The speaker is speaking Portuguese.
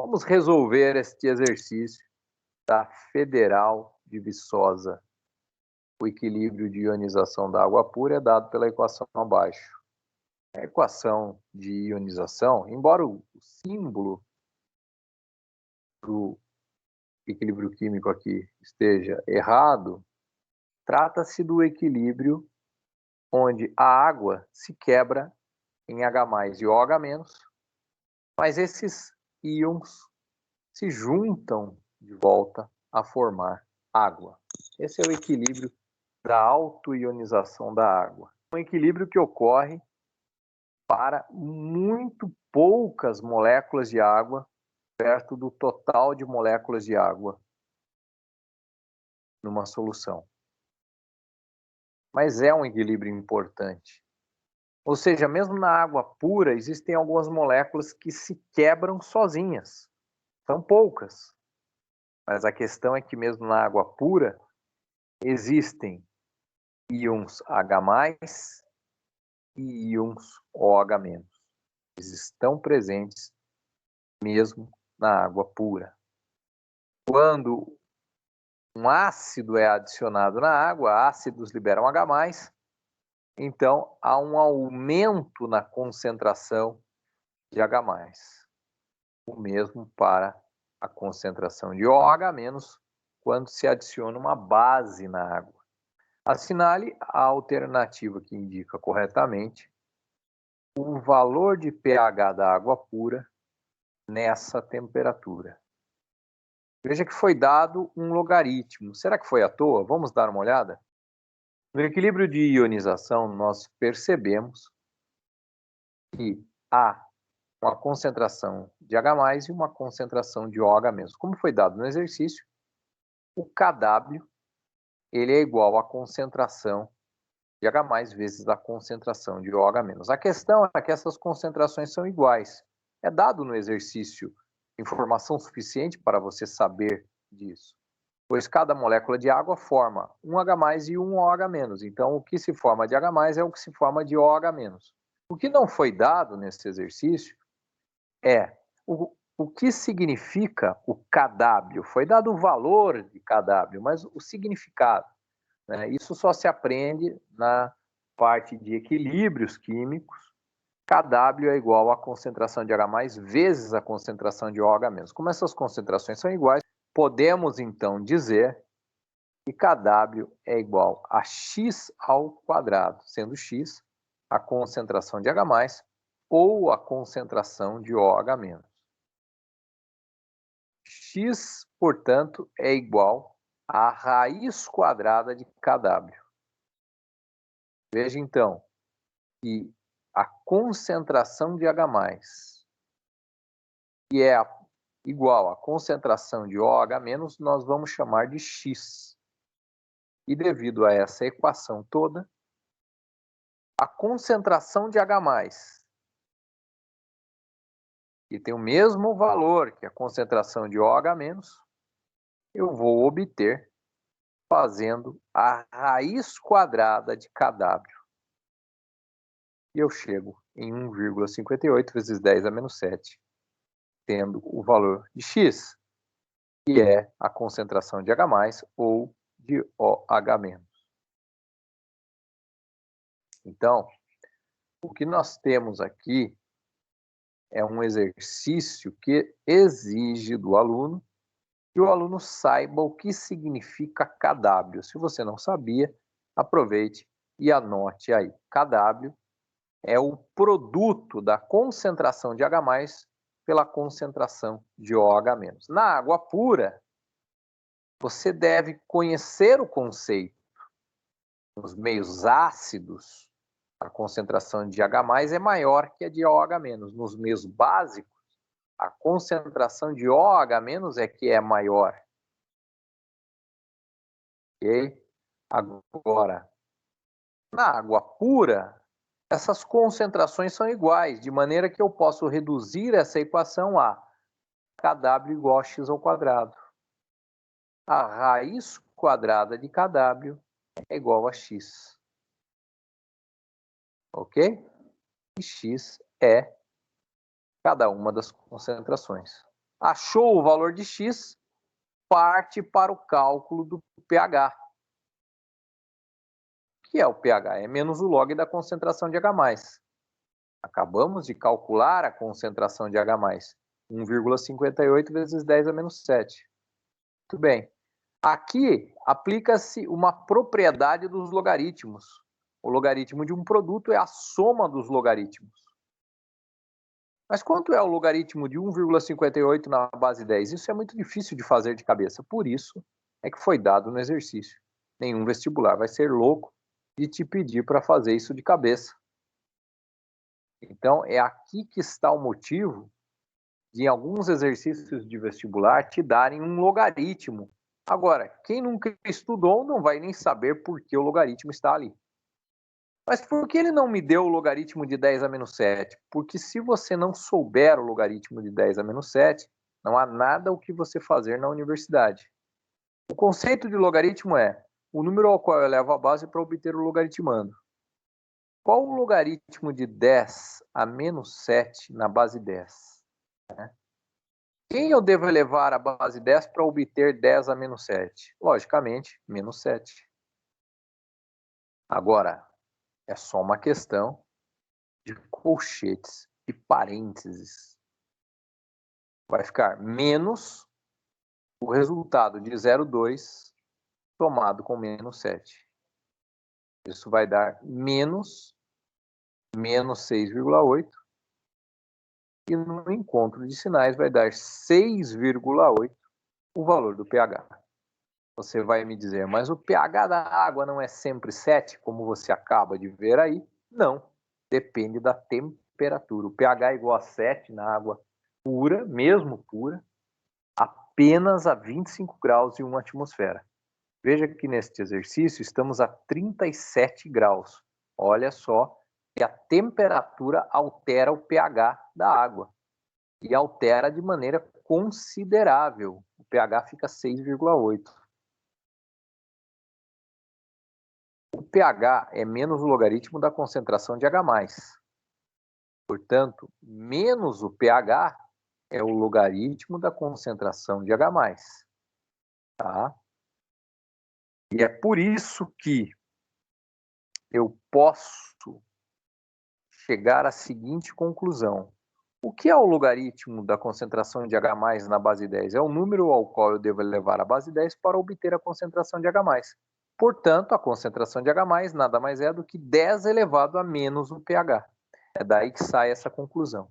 Vamos resolver este exercício da Federal de Viçosa. O equilíbrio de ionização da água pura é dado pela equação abaixo. A equação de ionização, embora o símbolo do equilíbrio químico aqui esteja errado, trata-se do equilíbrio onde a água se quebra em H+ e OH-, mas esses íons se juntam de volta a formar água. Esse é o equilíbrio da autoionização da água. Um equilíbrio que ocorre para muito poucas moléculas de água perto do total de moléculas de água numa solução. Mas é um equilíbrio importante. Ou seja, mesmo na água pura, existem algumas moléculas que se quebram sozinhas. São poucas. Mas a questão é que mesmo na água pura, existem íons H+ e íons OH-. Eles estão presentes mesmo na água pura. Quando um ácido é adicionado na água, ácidos liberam H+, então há um aumento na concentração de H+. O mesmo para a concentração de OH- quando se adiciona uma base na água. Assinale a alternativa que indica corretamente o valor de pH da água pura nessa temperatura. Veja que foi dado um logaritmo. Será que foi à toa? Vamos dar uma olhada? No equilíbrio de ionização, nós percebemos que há uma concentração de H+ e uma concentração de OH-. Como foi dado no exercício, o Kw ele é igual à concentração de H+ vezes a concentração de OH-. A questão é que essas concentrações são iguais. É dado no exercício informação suficiente para você saber disso, pois cada molécula de água forma um H+ e um OH-. Então, o que se forma de H+ é o que se forma de OH-. O que não foi dado nesse exercício é o que significa o Kw. Foi dado o valor de Kw, mas o significado, né? Isso só se aprende na parte de equilíbrios químicos. Kw é igual à concentração de H+ vezes a concentração de OH-. Como essas concentrações são iguais, podemos então dizer que Kw é igual a x², sendo x a concentração de H+ ou a concentração de OH-. X, portanto, é igual à raiz quadrada de Kw. Veja então que a concentração de H+, que é igual à concentração de OH-, nós vamos chamar de x. E devido a essa equação toda, a concentração de H+, que tem o mesmo valor que a concentração de OH-, eu vou obter fazendo a raiz quadrada de Kw. E eu chego em 1,58 vezes 10⁻⁷, tendo o valor de x, que é a concentração de H+ ou de OH-. Então, o que nós temos aqui é um exercício que exige do aluno que o aluno saiba o que significa Kw. Se você não sabia, aproveite e anote aí. Kw é o produto da concentração de H+ pela concentração de OH-. Na água pura, você deve conhecer o conceito. Nos meios ácidos, a concentração de H+ é maior que a de OH-. Nos meios básicos, a concentração de OH- é que é maior. Ok? Agora, na água pura, essas concentrações são iguais, de maneira que eu posso reduzir essa equação a Kw igual a x². A raiz quadrada de Kw é igual a x. Ok? E x é cada uma das concentrações. Achou o valor de X, parte para o cálculo do pH. O que é o pH? É menos o log da concentração de H+. Acabamos de calcular a concentração de H+. 1,58 vezes 10 a menos 7. Muito bem. Aqui aplica-se uma propriedade dos logaritmos. O logaritmo de um produto é a soma dos logaritmos. Mas quanto é o logaritmo de 1,58 na base 10? Isso é muito difícil de fazer de cabeça. Por isso é que foi dado no exercício. Nenhum vestibular vai ser louco de te pedir para fazer isso de cabeça. Então, é aqui que está o motivo de, em alguns exercícios de vestibular, te darem um logaritmo. Agora, quem nunca estudou não vai nem saber por que o logaritmo está ali. Mas por que ele não me deu o logaritmo de 10 a menos 7? Porque se você não souber o logaritmo de 10 a menos 7, não há nada o que você fazer na universidade. O conceito de logaritmo é o número ao qual eu levo a base para obter o logaritmando. Qual o logaritmo de 10 a menos 7 na base 10? Quem eu devo elevar a base 10 para obter 10 a menos 7? Logicamente, menos 7. Agora, é só uma questão de colchetes e parênteses. Vai ficar menos o resultado de 0,2 somado com menos 7. Isso vai dar menos 6,8. E no encontro de sinais vai dar 6,8 o valor do pH. Você vai me dizer, mas o pH da água não é sempre 7, como você acaba de ver aí? Não, depende da temperatura. O pH é igual a 7 na água pura, mesmo pura, apenas a 25 graus e 1 atmosfera. Veja que neste exercício estamos a 37 graus. Olha só que a temperatura altera o pH da água. E altera de maneira considerável. O pH fica 6,8. O pH é menos o logaritmo da concentração de H+. Portanto, menos o pH é o logaritmo da concentração de H+. Tá? E é por isso que eu posso chegar à seguinte conclusão. O que é o logaritmo da concentração de H+ na base 10? É o número ao qual eu devo elevar a base 10 para obter a concentração de H+. Portanto, a concentração de H+ nada mais é do que 10 elevado a menos o pH. É daí que sai essa conclusão.